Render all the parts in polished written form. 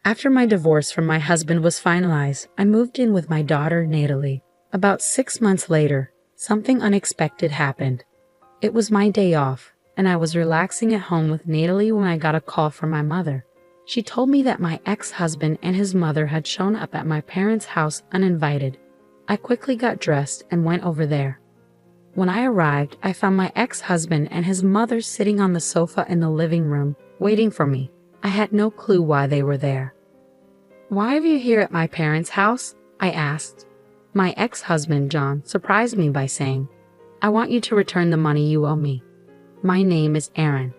After my divorce from my husband was finalized, I moved in with my daughter, Natalie. About 6 months later, something unexpected happened. It was my day off, and I was relaxing at home with Natalie when I got a call from my mother. She told me that my ex-husband and his mother had shown up at my parents' house uninvited. I quickly got dressed and went over there. When I arrived, I found my ex-husband and his mother sitting on the sofa in the living room, waiting for me. I had no clue why they were there. "Why are you here at my parents' house?" I asked. My ex-husband, John, surprised me by saying, "I want you to return the money you owe me. My name is Aaron.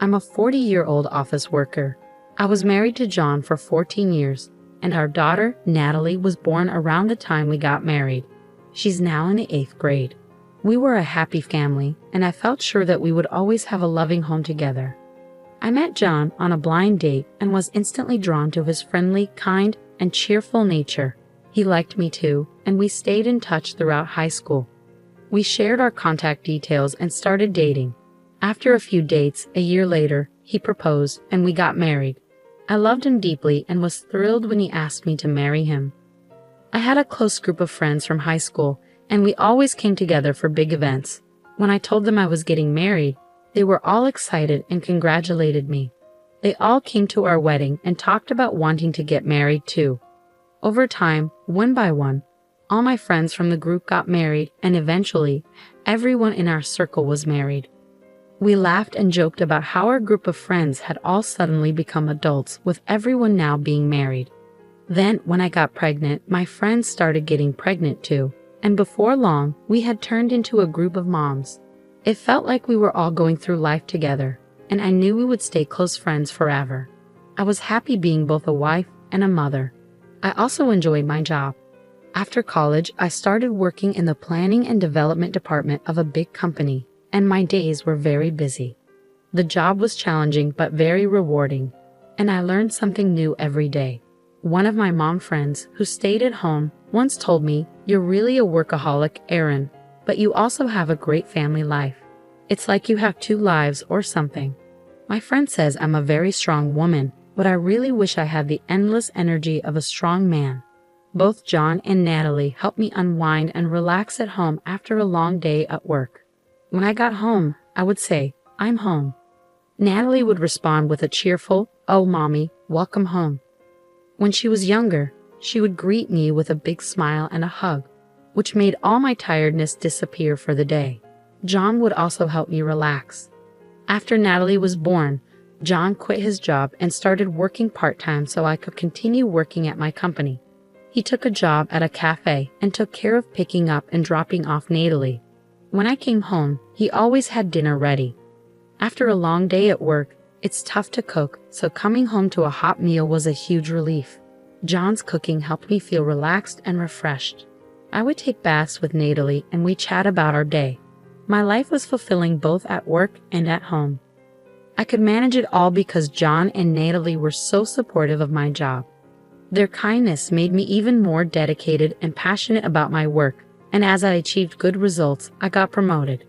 I'm a 40-year-old office worker. I was married to John for 14 years, and our daughter, Natalie, was born around the time we got married. She's now in the 8th grade. We were a happy family, and I felt sure that we would always have a loving home together." I met John on a blind date and was instantly drawn to his friendly, kind, and cheerful nature. He liked me too, and we stayed in touch throughout high school. We shared our contact details and started dating. After a few dates, a year later, he proposed and we got married. I loved him deeply and was thrilled when he asked me to marry him. I had a close group of friends from high school, and we always came together for big events. When I told them I was getting married, they were all excited and congratulated me. They all came to our wedding and talked about wanting to get married too. Over time, one by one, all my friends from the group got married, and eventually, everyone in our circle was married. We laughed and joked about how our group of friends had all suddenly become adults, with everyone now being married. Then, when I got pregnant, my friends started getting pregnant too, and before long, we had turned into a group of moms. It felt like we were all going through life together, and I knew we would stay close friends forever. I was happy being both a wife and a mother. I also enjoyed my job. After college, I started working in the planning and development department of a big company, and my days were very busy. The job was challenging but very rewarding, and I learned something new every day. One of my mom friends, who stayed at home, once told me, "You're really a workaholic, Aaron, but you also have a great family life. It's like you have two lives or something." My friend says I'm a very strong woman, but I really wish I had the endless energy of a strong man. Both John and Natalie helped me unwind and relax at home after a long day at work. When I got home, I would say, "I'm home." Natalie would respond with a cheerful, "Oh, Mommy, welcome home." When she was younger, she would greet me with a big smile and a hug, which made all my tiredness disappear for the day. John would also help me relax. After Natalie was born, John quit his job and started working part-time so I could continue working at my company. He took a job at a cafe and took care of picking up and dropping off Natalie. When I came home, he always had dinner ready. After a long day at work, it's tough to cook, so coming home to a hot meal was a huge relief. John's cooking helped me feel relaxed and refreshed. I would take baths with Natalie and we chat about our day. My life was fulfilling both at work and at home. I could manage it all because John and Natalie were so supportive of my job. Their kindness made me even more dedicated and passionate about my work, and as I achieved good results, I got promoted.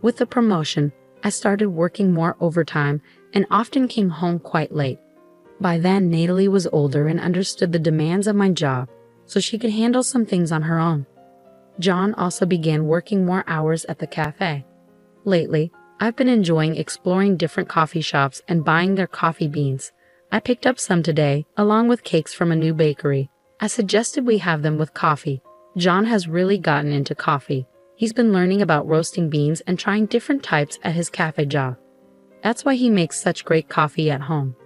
With the promotion, I started working more overtime and often came home quite late. By then, Natalie was older and understood the demands of my job, so she could handle some things on her own. John also began working more hours at the cafe. Lately, I've been enjoying exploring different coffee shops and buying their coffee beans. I picked up some today, along with cakes from a new bakery. I suggested we have them with coffee. John has really gotten into coffee. He's been learning about roasting beans and trying different types at his cafe job. That's why he makes such great coffee at home.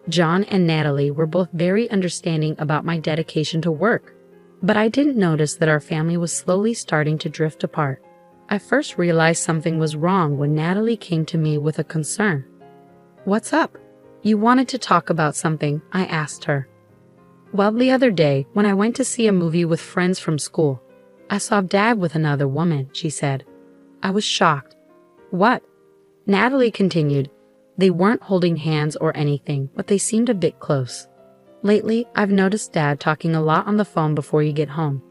John and Natalie were both very understanding about my dedication to work, but I didn't notice that our family was slowly starting to drift apart. I first realized something was wrong when Natalie came to me with a concern. "What's up? You wanted to talk about something," I asked her. "Well, the other day, when I went to see a movie with friends from school, I saw Dad with another woman," she said. I was shocked. "What?" Natalie continued. "They weren't holding hands or anything, but they seemed a bit close. Lately, I've noticed Dad talking a lot on the phone before you get home.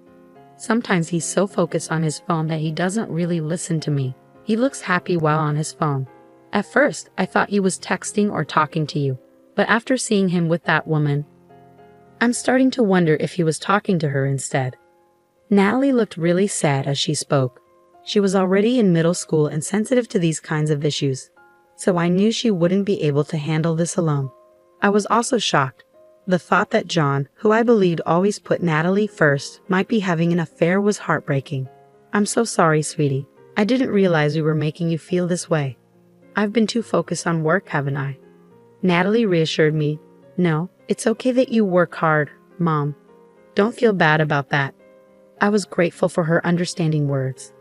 Sometimes he's so focused on his phone that he doesn't really listen to me. He looks happy while on his phone. At first, I thought he was texting or talking to you, but after seeing him with that woman, I'm starting to wonder if he was talking to her instead. Natalie looked really sad as she spoke. She was already in middle school and sensitive to these kinds of issues, so I knew she wouldn't be able to handle this alone. I was also shocked. The thought that John, who I believed always put Natalie first, might be having an affair was heartbreaking. I'm so sorry, sweetie. I didn't realize we were making you feel this way. I've been too focused on work, haven't I? Natalie reassured me. No, it's okay that you work hard, Mom. Don't feel bad about that. I was grateful for her understanding words.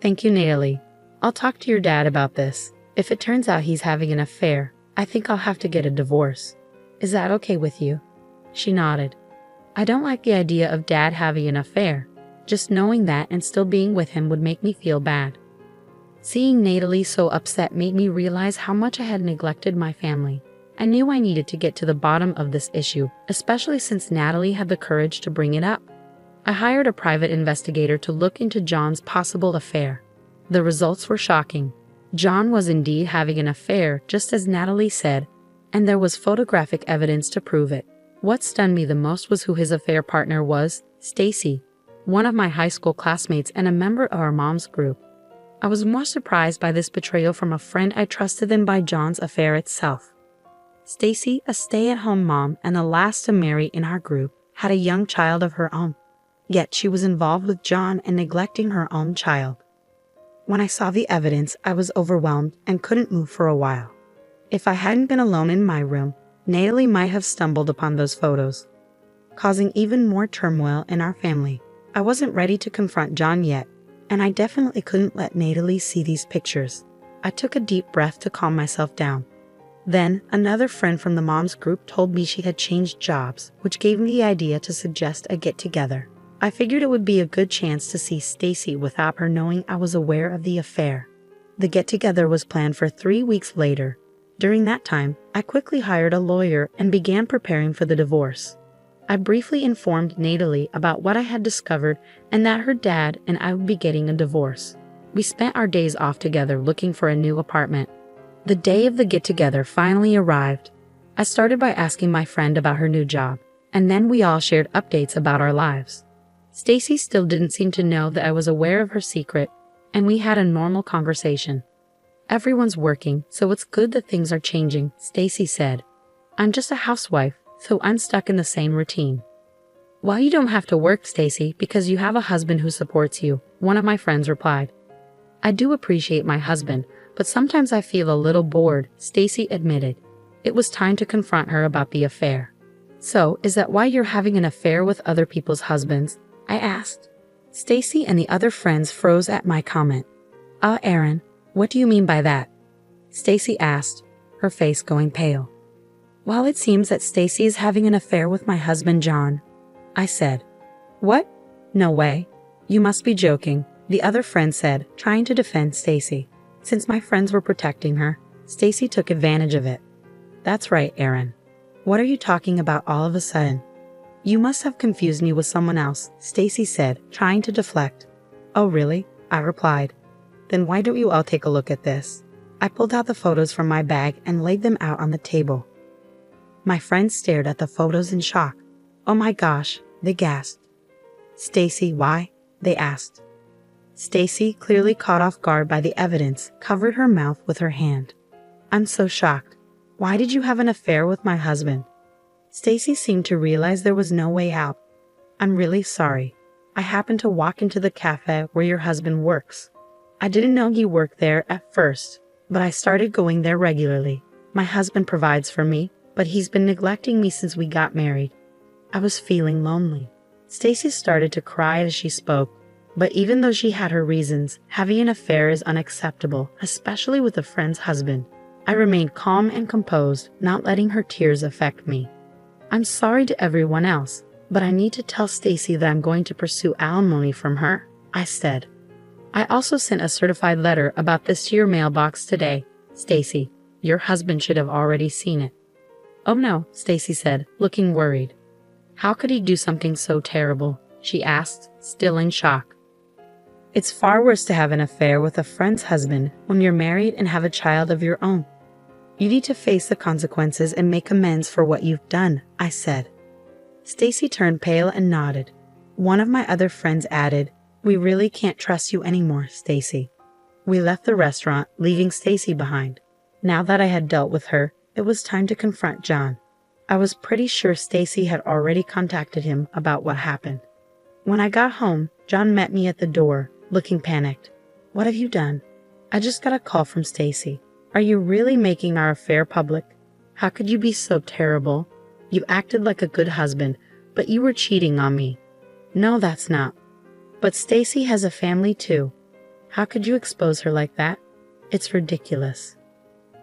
Thank you, Natalie. I'll talk to your dad about this. If it turns out he's having an affair, I think I'll have to get a divorce. Is that okay with you? She nodded. I don't like the idea of Dad having an affair. Just knowing that and still being with him would make me feel bad. Seeing Natalie so upset made me realize how much I had neglected my family. I knew I needed to get to the bottom of this issue, especially since Natalie had the courage to bring it up. I hired a private investigator to look into John's possible affair. The results were shocking. John was indeed having an affair, just as Natalie said, and there was photographic evidence to prove it. What stunned me the most was who his affair partner was, Stacy, one of my high school classmates and a member of our mom's group. I was more surprised by this betrayal from a friend I trusted than by John's affair itself. Stacy, a stay-at-home mom and the last to marry in our group, had a young child of her own. Yet she was involved with John and neglecting her own child. When I saw the evidence, I was overwhelmed and couldn't move for a while. If I hadn't been alone in my room, Natalie might have stumbled upon those photos, causing even more turmoil in our family. I wasn't ready to confront John yet, and I definitely couldn't let Natalie see these pictures. I took a deep breath to calm myself down. Then, another friend from the mom's group told me she had changed jobs, which gave me the idea to suggest a get-together. I figured it would be a good chance to see Stacy without her knowing I was aware of the affair. The get-together was planned for 3 weeks later. During that time, I quickly hired a lawyer and began preparing for the divorce. I briefly informed Natalie about what I had discovered and that her dad and I would be getting a divorce. We spent our days off together looking for a new apartment. The day of the get-together finally arrived. I started by asking my friend about her new job, and then we all shared updates about our lives. Stacy still didn't seem to know that I was aware of her secret, and we had a normal conversation. Everyone's working, so it's good that things are changing, Stacy said. I'm just a housewife, so I'm stuck in the same routine. Well, you don't have to work, Stacy, because you have a husband who supports you, one of my friends replied. I do appreciate my husband, but sometimes I feel a little bored, Stacy admitted. It was time to confront her about the affair. So, is that why you're having an affair with other people's husbands? I asked. Stacy and the other friends froze at my comment. Aaron, what do you mean by that? Stacy asked, her face going pale. Well, it seems that Stacy is having an affair with my husband John, I said. What? No way. You must be joking, the other friend said, trying to defend Stacy. Since my friends were protecting her, Stacy took advantage of it. That's right, Aaron. What are you talking about all of a sudden? You must have confused me with someone else, Stacy said, trying to deflect. Oh really? I replied. Then why don't you all take a look at this? I pulled out the photos from my bag and laid them out on the table. My friends stared at the photos in shock. Oh my gosh, they gasped. Stacy, why? They asked. Stacy, clearly caught off guard by the evidence, covered her mouth with her hand. I'm so shocked. Why did you have an affair with my husband? Stacy seemed to realize there was no way out. I'm really sorry. I happened to walk into the cafe where your husband works. I didn't know he worked there at first, but I started going there regularly. My husband provides for me, but he's been neglecting me since we got married. I was feeling lonely. Stacy started to cry as she spoke. But even though she had her reasons, having an affair is unacceptable, especially with a friend's husband. I remained calm and composed, not letting her tears affect me. I'm sorry to everyone else, but I need to tell Stacy that I'm going to pursue alimony from her, I said. I also sent a certified letter about this to your mailbox today, Stacy. Your husband should have already seen it. Oh no, Stacy said, looking worried. How could he do something so terrible? She asked, still in shock. It's far worse to have an affair with a friend's husband when you're married and have a child of your own. You need to face the consequences and make amends for what you've done, I said. Stacy turned pale and nodded. One of my other friends added, "We really can't trust you anymore, Stacy." We left the restaurant, leaving Stacy behind. Now that I had dealt with her, it was time to confront John. I was pretty sure Stacy had already contacted him about what happened. When I got home, John met me at the door, looking panicked. "What have you done?" "I just got a call from Stacy. Are you really making our affair public? How could you be so terrible? You acted like a good husband, but you were cheating on me." "No, that's not. But Stacy has a family too. How could you expose her like that? It's ridiculous."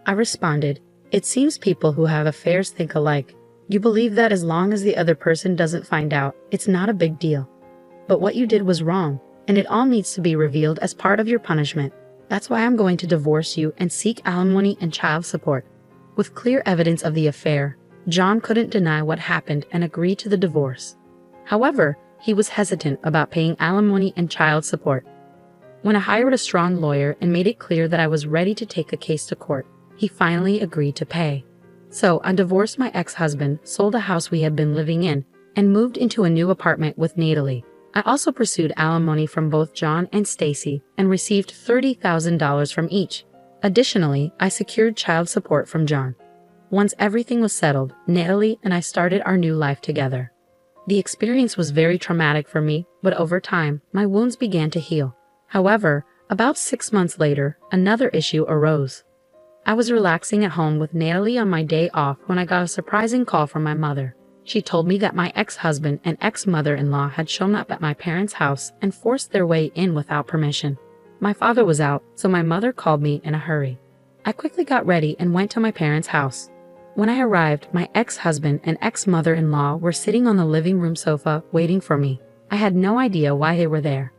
I responded, "It seems people who have affairs think alike. You believe that as long as the other person doesn't find out, it's not a big deal. But what you did was wrong, and it all needs to be revealed as part of your punishment. That's why I'm going to divorce you and seek alimony and child support." With clear evidence of the affair, John couldn't deny what happened and agreed to the divorce. However, he was hesitant about paying alimony and child support. When I hired a strong lawyer and made it clear that I was ready to take the case to court, he finally agreed to pay. So I divorced my ex-husband, sold a house we had been living in, and moved into a new apartment with Natalie. I also pursued alimony from both John and Stacy and received $30,000 from each. Additionally, I secured child support from John. Once everything was settled, Natalie and I started our new life together. The experience was very traumatic for me, but over time, my wounds began to heal. However, about 6 months later, another issue arose. I was relaxing at home with Natalie on my day off when I got a surprising call from my mother. She told me that my ex-husband and ex-mother-in-law had shown up at my parents' house and forced their way in without permission. My father was out, so my mother called me in a hurry. I quickly got ready and went to my parents' house. When I arrived, my ex-husband and ex-mother-in-law were sitting on the living room sofa waiting for me. I had no idea why they were there.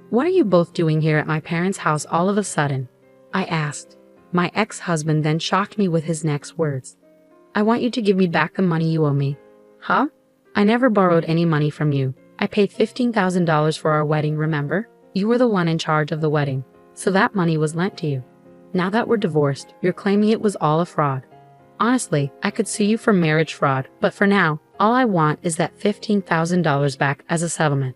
"What are you both doing here at my parents' house all of a sudden?" I asked. My ex-husband then shocked me with his next words. "I want you to give me back the money you owe me." "Huh? I never borrowed any money from you. I paid $15,000 for our wedding, remember? You were the one in charge of the wedding, so that money was lent to you. Now that we're divorced, you're claiming it was all a fraud. Honestly, I could sue you for marriage fraud, but for now, all I want is that $15,000 back as a settlement."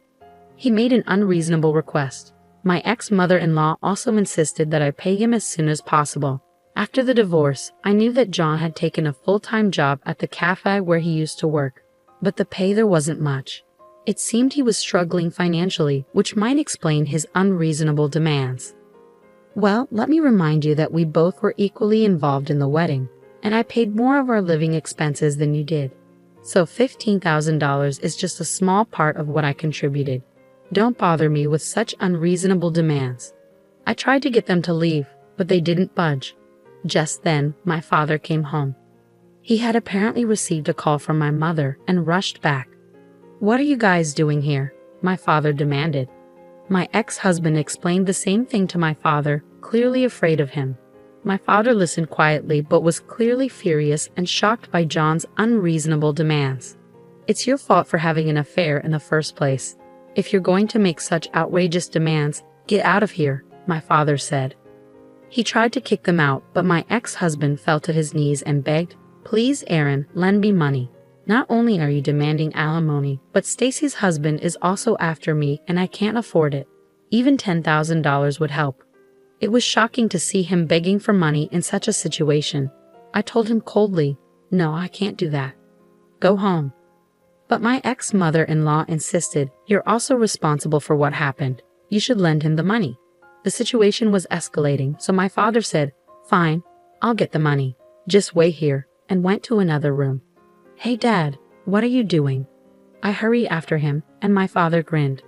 He made an unreasonable request. My ex-mother-in-law also insisted that I pay him as soon as possible. After the divorce, I knew that John had taken a full-time job at the cafe where he used to work, but the pay there wasn't much. It seemed he was struggling financially, which might explain his unreasonable demands. Well, let me remind you that we both were equally involved in the wedding, and I paid more of our living expenses than you did. So $15,000 is just a small part of what I contributed. Don't bother me with such unreasonable demands. I tried to get them to leave, but they didn't budge. Just then, my father came home. He had apparently received a call from my mother and rushed back. "What are you guys doing here?" my father demanded. My ex-husband explained the same thing to my father, clearly afraid of him. My father listened quietly but was clearly furious and shocked by John's unreasonable demands. "It's your fault for having an affair in the first place. If you're going to make such outrageous demands, get out of here," my father said. He tried to kick them out, but my ex-husband fell to his knees and begged, "Please, Aaron, lend me money. Not only are you demanding alimony, but Stacy's husband is also after me and I can't afford it. Even $10,000 would help." It was shocking to see him begging for money in such a situation. I told him coldly, "No, I can't do that. Go home." But my ex-mother-in-law insisted, "You're also responsible for what happened. You should lend him the money." The situation was escalating, so my father said, "Fine, I'll get the money. Just wait here," and went to another room. "Hey Dad, what are you doing?" I hurried after him, and my father grinned.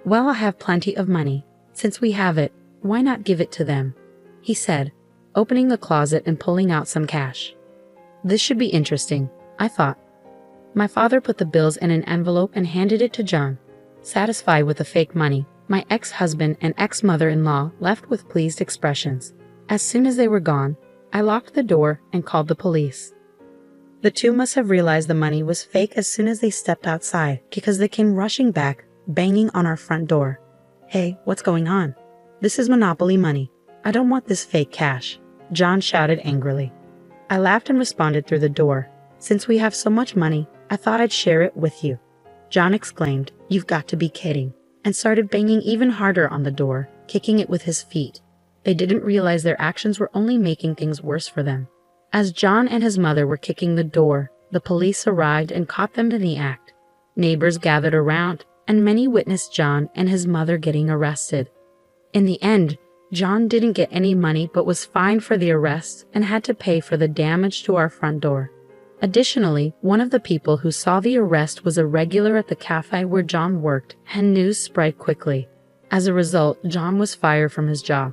"Well, I have plenty of money. Since we have it, why not give it to them?" he said, opening the closet and pulling out some cash. This should be interesting, I thought. My father put the bills in an envelope and handed it to John. Satisfied with the fake money, my ex-husband and ex-mother-in-law left with pleased expressions. As soon as they were gone, I locked the door and called the police. The two must have realized the money was fake as soon as they stepped outside, because they came rushing back, banging on our front door. "Hey, what's going on? This is Monopoly money. I don't want this fake cash," John shouted angrily. I laughed and responded through the door. "Since we have so much money, I thought I'd share it with you." John exclaimed, "You've got to be kidding," and started banging even harder on the door, kicking it with his feet. They didn't realize their actions were only making things worse for them. As John and his mother were kicking the door, the police arrived and caught them in the act. Neighbors gathered around, and many witnessed John and his mother getting arrested. In the end, John didn't get any money but was fined for the arrest and had to pay for the damage to our front door. Additionally, one of the people who saw the arrest was a regular at the cafe where John worked, and news spread quickly. As a result, John was fired from his job.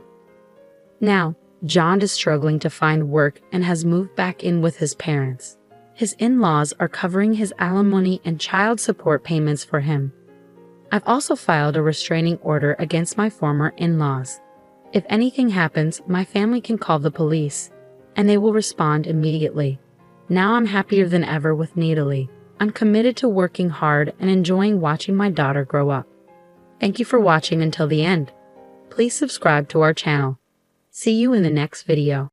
Now, John is struggling to find work and has moved back in with his parents. His in-laws are covering his alimony and child support payments for him. I've also filed a restraining order against my former in-laws. If anything happens, my family can call the police, and they will respond immediately. Now I'm happier than ever with Natalie. I'm committed to working hard and enjoying watching my daughter grow up. Thank you for watching until the end. Please subscribe to our channel. See you in the next video.